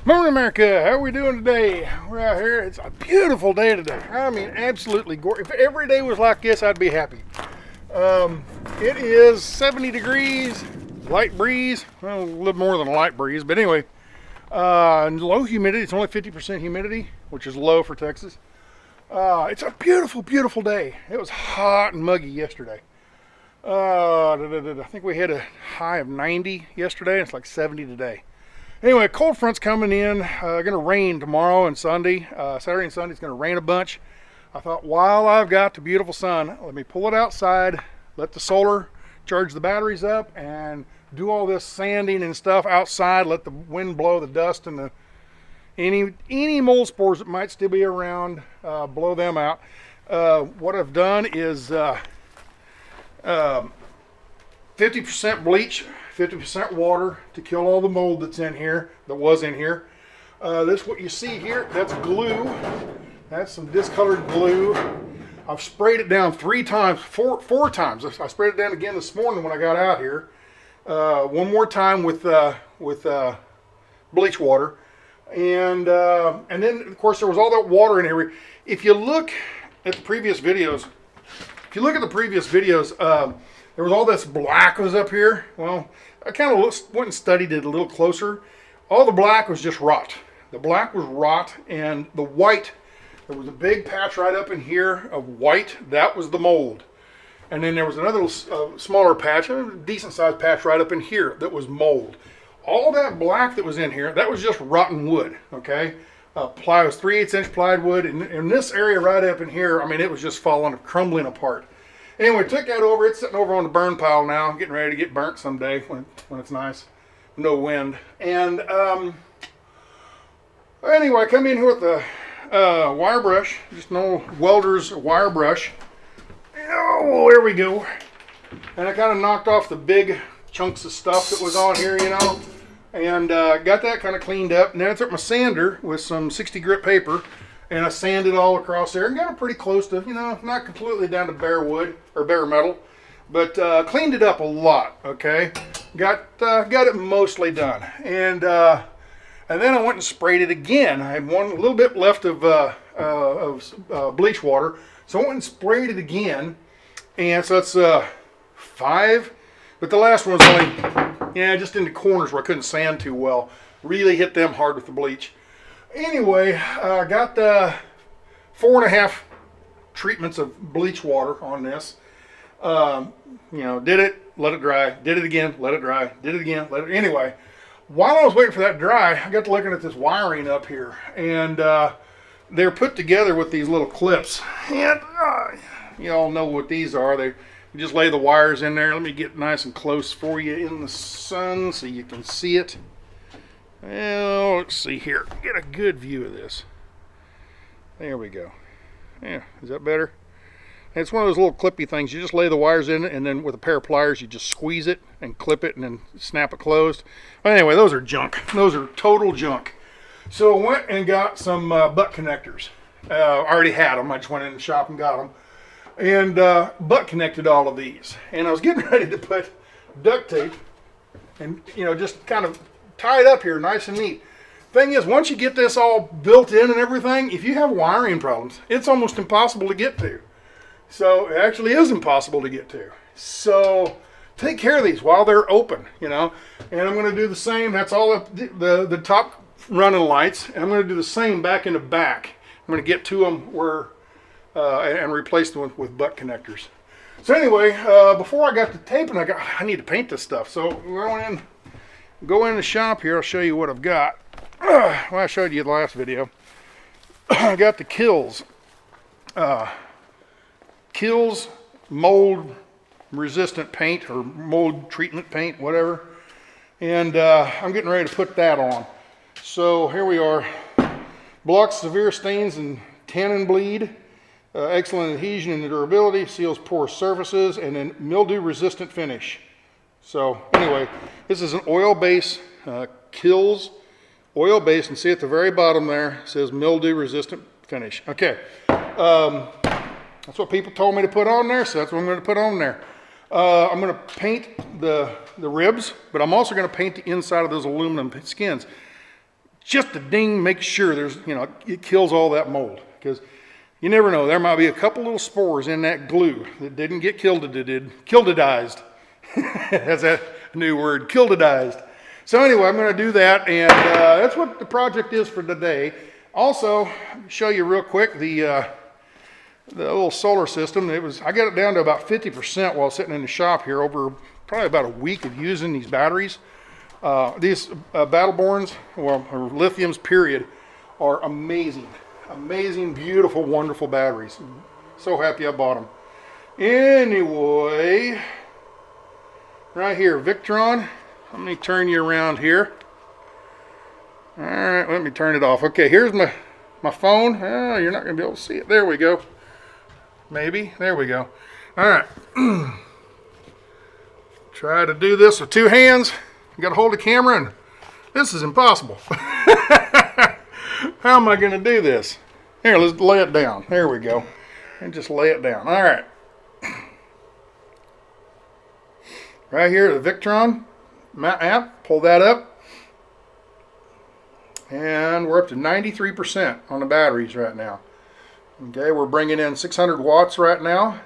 Morning, America. How are we doing today? We're out here. It's a beautiful day today. I mean, absolutely gorgeous. If every day was like this, I'd be happy. It is 70 degrees, light breeze. Well, a little more than a light breeze, but anyway, low humidity. It's only 50% humidity, which is low for Texas. It's a beautiful, beautiful day. It was hot and muggy yesterday. I think we had a high of 90 yesterday, and it's like 70 today. Anyway, cold front's coming in. Gonna rain tomorrow and Sunday. Saturday and Sunday it's gonna rain a bunch. I thought, while I've got the beautiful sun, let me pull it outside, let the solar charge the batteries up, and do all this sanding and stuff outside. Let the wind blow the dust and any mold spores that might still be around, blow them out. What I've done is 50% bleach, 50% water to kill all the mold that's in here, that was in here. This, what you see here, that's glue. That's some discolored glue. I've sprayed it down four times. I sprayed it down again this morning when I got out here. One more time with bleach water. And then, of course, there was all that water in here. If you look at the previous videos, there was all this black was up here. Well, I kind of went and studied it a little closer. All the black was just rot. The black was rot, and the white, there was a big patch right up in here of white. That was the mold. And then there was another smaller patch, a decent sized patch right up in here that was mold. All that black that was in here, that was just rotten wood, okay? Ply was 3/8 inch plywood, and in this area right up in here, I mean, it was just falling, crumbling apart. Anyway, took that over. It's sitting over on the burn pile now, getting ready to get burnt someday when it's nice, no wind. And anyway, I come in here with the wire brush, just an old welder's wire brush. Oh, there we go. And I kind of knocked off the big chunks of stuff that was on here, you know, and got that kind of cleaned up. And then I took my sander with some 60 grit paper, and I sanded all across there and got it pretty close to, you know, not completely down to bare wood or bare metal, but cleaned it up a lot. Okay, got it mostly done, and then I went and sprayed it again. I had a little bit left of bleach water, so I went and sprayed it again, and so it's 5. But the last one was only, just in the corners where I couldn't sand too well. Really hit them hard with the bleach. Anyway, I got 4.5 treatments of bleach water on this. Did it, let it dry, did it again, let it dry, did it again, let it. Anyway, while I was waiting for that to dry, I got to looking at this wiring up here, and they're put together with these little clips. And you all know what these are. You just lay the wires in there. Let me get nice and close for you in the sun so you can see it. Well, let's see here. Get a good view of this. There we go. Yeah, is that better? And it's one of those little clippy things. You just lay the wires in it, and then with a pair of pliers, you just squeeze it and clip it and then snap it closed. But anyway, those are junk. Those are total junk. So I went and got some butt connectors. I already had them. I just went in the shop and got them. And butt connected all of these. And I was getting ready to put duct tape and, just kind of tie it up here nice and neat. Thing is, once you get this all built in and everything, if you have wiring problems, it's almost impossible to get to. So it actually is impossible to get to. So take care of these while they're open, and I'm going to do the same. That's all the top running lights, and I'm going to do the same back in the back. I'm going to get to them and replace them with butt connectors. So anyway, before I got the taping, I need to paint this stuff. So go in the shop here. I'll show you what I've got. Well, I showed you the last video. I got the Kills mold resistant paint, or mold treatment paint, whatever. And I'm getting ready to put that on. So here we are. Blocks severe stains and tannin bleed. Excellent adhesion and durability. Seals porous surfaces, and then mildew resistant finish. So anyway, this is an oil base, Kills oil base, and see at the very bottom there, it says mildew resistant finish. Okay, that's what people told me to put on there, so that's what I'm going to put on there. I'm going to paint the ribs, but I'm also going to paint the inside of those aluminum skins. just to ding, make sure there's, you know, it kills all that mold, because you never know, there might be a couple little spores in that glue that didn't get kildedized. That's that new word, kildedized. So anyway, I'm going to do that, and that's what the project is for today. Also, show you real quick the little solar system. I got it down to about 50% while sitting in the shop here over probably about a week of using these batteries. These Battleborns, well, or lithiums period, are amazing. Amazing, beautiful, wonderful batteries. So happy I bought them. Anyway, right here, Victron. Let me turn you around here. All right, let me turn it off. Okay, here's my phone. Oh, you're not going to be able to see it. There we go. Maybe. There we go. All right. Try to do this with two hands. You got to hold the camera, and this is impossible. How am I going to do this? Here, let's lay it down. There we go. And just lay it down. All right. Right here, the Victron app. Pull that up. And we're up to 93% on the batteries right now. Okay, we're bringing in 600 watts right now.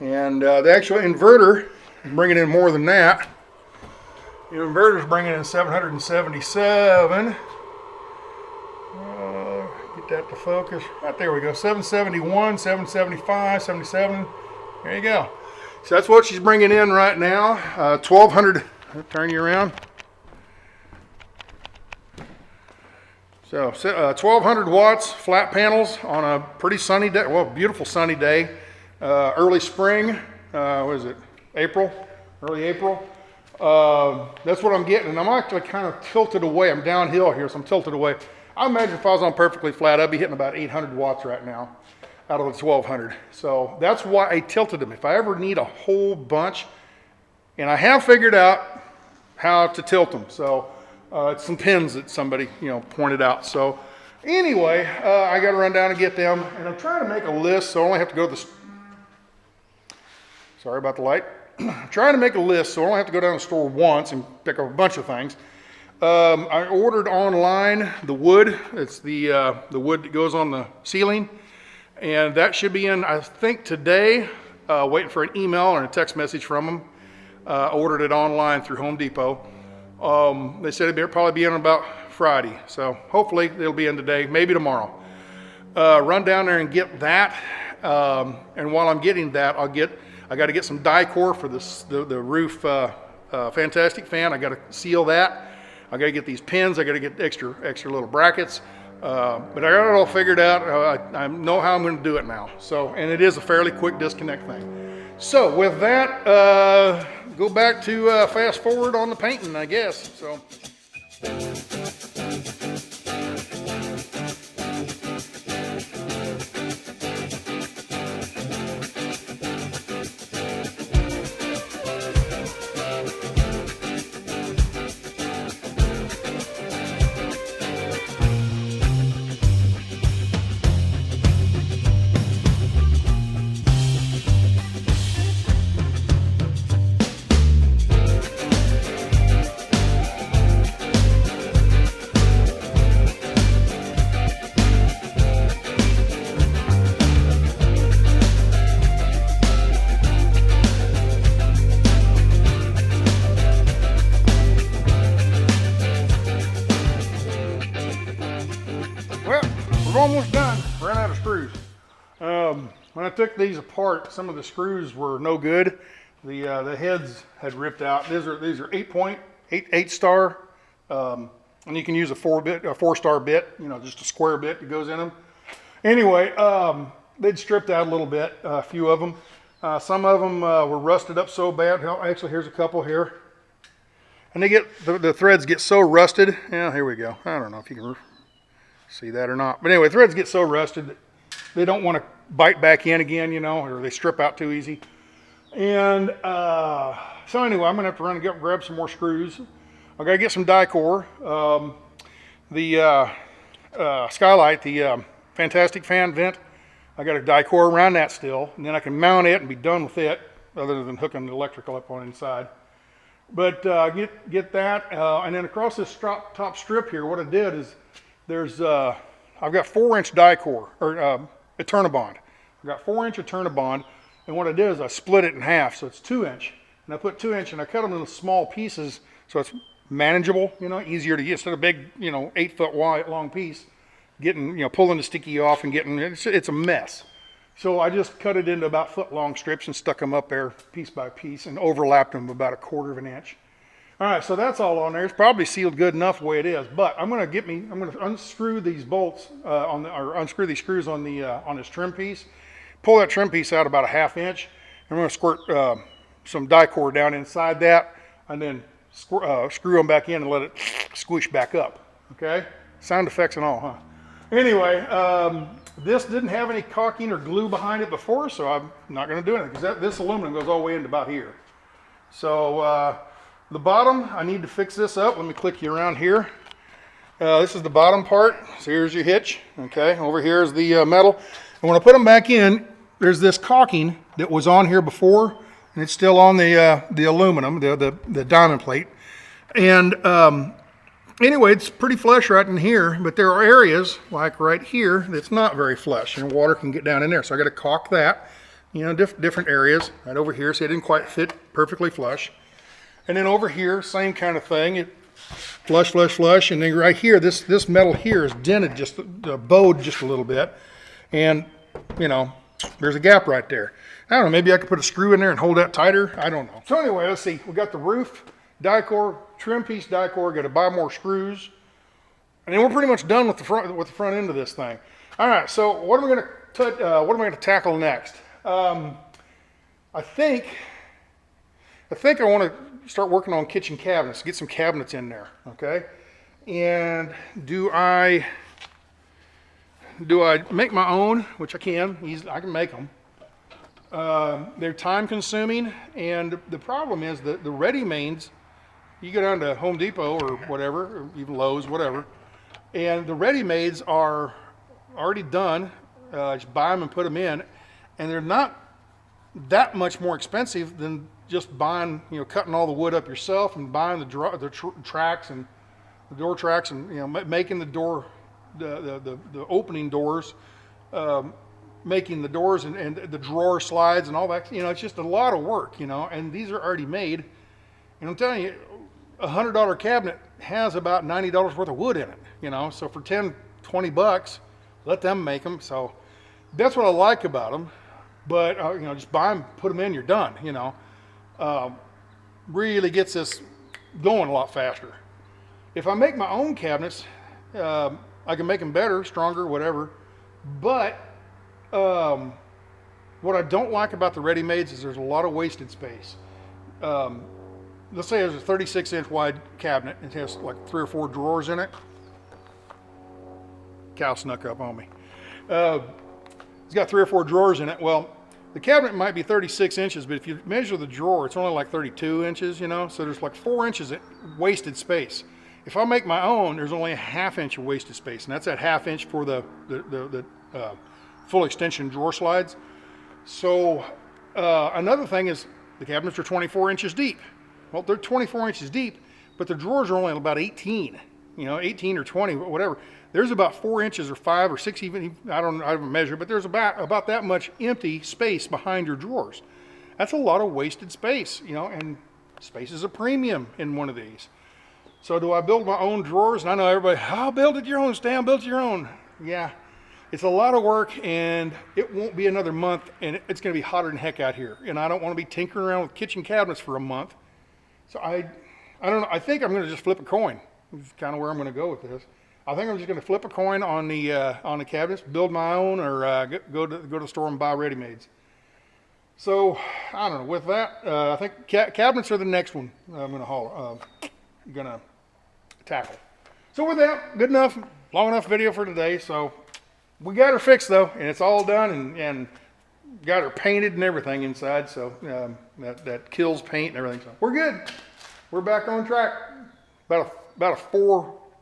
And the actual inverter is bringing in more than that. The inverter's bringing in 777. Get that to focus. Right there we go. 771, 775, 77. There you go. So that's what she's bringing in right now. 1200. I'll turn you around. So 1200 watts, flat panels on a pretty sunny day. Well, beautiful sunny day. Early spring. What is it? April? Early April. That's what I'm getting, and I'm actually kind of tilted away. I'm downhill here, so I'm tilted away. I imagine if I was on perfectly flat, I'd be hitting about 800 watts right now out of the 1200. So that's why I tilted them. If I ever need a whole bunch, and I have figured out how to tilt them. So it's some pins that somebody, you know, pointed out. So anyway, I got to run down and get them, and I'm trying to make a list, so I only have to go to the. Sorry about the light. I'm trying to make a list, so I only have to go down to the store once and pick up a bunch of things. I ordered online the wood. It's the wood that goes on the ceiling, and that should be in, I think, today. Waiting for an email or a text message from them. Ordered it online through Home Depot. They said it'd probably be in about Friday, so hopefully it'll be in today, maybe tomorrow. Run down there and get that, and while I'm getting that, I got to get some die-core for the roof Fantastic fan. I got to seal that. I got to get these pins. I got to get extra little brackets. But I got it all figured out. I know how I'm going to do it now. So, and it is a fairly quick disconnect thing. So with that, go back to fast forward on the painting, I guess. So. Almost done. Ran out of screws. When I took these apart, some of the screws were no good. The heads had ripped out. These are 8 star, and you can use a 4-star bit. You know, just a square bit that goes in them. Anyway, they'd stripped out a little bit. A few of them. Some of them were rusted up so bad. Actually, here's a couple here. And they get the threads get so rusted. Yeah, here we go. I don't know if you can see that or not, but anyway, threads get so rusted that they don't want to bite back in again, you know, or they strip out too easy. And so anyway, I'm gonna have to run and grab some more screws. I gotta get some die-core. The skylight, the Fantastic fan vent, I got a die-core around that still, and then I can mount it and be done with it, other than hooking the electrical up on inside. But get that, and then across this top strip here, what I did is there's I've got 4-inch Dicor or Eternabond. I've got 4-inch Eternabond, and what I did is I split it in half, so it's 2-inch. And I put 2-inch, and I cut them into small pieces, so it's manageable, you know, easier to get instead of a big, you know, 8-foot wide long piece. Getting, you know, pulling the sticky off and getting it's a mess. So I just cut it into about foot-long strips and stuck them up there piece by piece and overlapped them about 1/4 inch. All right, so that's all on there. It's probably sealed good enough the way it is, but I'm going to unscrew these bolts or unscrew these screws on the on this trim piece. Pull that trim piece out about 1/2 inch. I'm going to squirt some Dicor down inside that, and then screw them back in and let it squish back up. Okay, sound effects and all, huh? Anyway, this didn't have any caulking or glue behind it before, so I'm not going to do anything because this aluminum goes all the way into about here. So the bottom, I need to fix this up. Let me click you around here. This is the bottom part. So here's your hitch. Okay, over here is the metal. And when I put them back in, there's this caulking that was on here before, and it's still on the aluminum, the diamond plate. And anyway, it's pretty flush right in here, but there are areas like right here that's not very flush, and water can get down in there. So I got to caulk that, you know, different areas. Right over here, so it didn't quite fit perfectly flush. And then over here, same kind of thing. It flush, and then right here, this metal here is dented, just bowed just a little bit, and you know, there's a gap right there. I don't know, maybe I could put a screw in there and hold that tighter. I don't know. So anyway, let's see. We got the roof Dicor, trim piece Dicor. Got to buy more screws, and then we're pretty much done with the front end of this thing. All right. So what am I going to tackle next? I think I want to start working on kitchen cabinets. Get some cabinets in there. Okay. And do I make my own? Which I can. I can make them. They're time consuming, and the problem is that the ready-mades, you go down to Home Depot or whatever, or even Lowe's, whatever, and the ready-mades are already done. Just buy them and put them in, and they're not that much more expensive than just buying, you know, cutting all the wood up yourself and buying the tracks and the door tracks, and you know, making the door, the opening doors, making the doors and the drawer slides and all that. You know, it's just a lot of work, you know, and these are already made. And I'm telling you, a $100 cabinet has about $90 worth of wood in it, you know, so for 10, 20 bucks, let them make them. So that's what I like about them. But, you know, just buy them, put them in, you're done, you know. Really gets this going a lot faster. If I make my own cabinets, I can make them better, stronger, whatever. But what I don't like about the ready-mades is there's a lot of wasted space. Let's say there's a 36-inch wide cabinet. It has like 3 or 4 drawers in it. Cow snuck up on me. It's got 3 or 4 drawers in it. Well, the cabinet might be 36 inches, but if you measure the drawer, it's only like 32 inches, you know? So there's like 4 inches of wasted space. If I make my own, there's only a 1/2 inch of wasted space, and that's that 1/2 inch for the full extension drawer slides. So another thing is the cabinets are 24 inches deep. Well, they're 24 inches deep, but the drawers are only about 18, you know, 18 or 20, whatever. There's about 4 inches or 5 or 6 even, I haven't measured, but there's about that much empty space behind your drawers. That's a lot of wasted space, you know, and space is a premium in one of these. So do I build my own drawers? And I know everybody, oh, build it your own, Stan, build your own. Yeah, it's a lot of work, and it won't be another month, and it's going to be hotter than heck out here. And I don't want to be tinkering around with kitchen cabinets for a month. So I don't know. I think I'm going to just flip a coin. That's kind of where I'm going to go with this. I think I'm just going to flip a coin on the cabinets, build my own, or go to the store and buy ready-mades. So I don't know. With that, I think cabinets are the next one I'm going to tackle. So with that, good enough, long enough video for today. So we got her fixed though, and it's all done, and got her painted and everything inside. So that kills paint and everything. So we're good. We're back on track. About a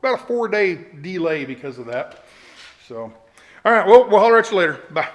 4-day delay because of that. So, all right. Well, we'll holler at you later. Bye.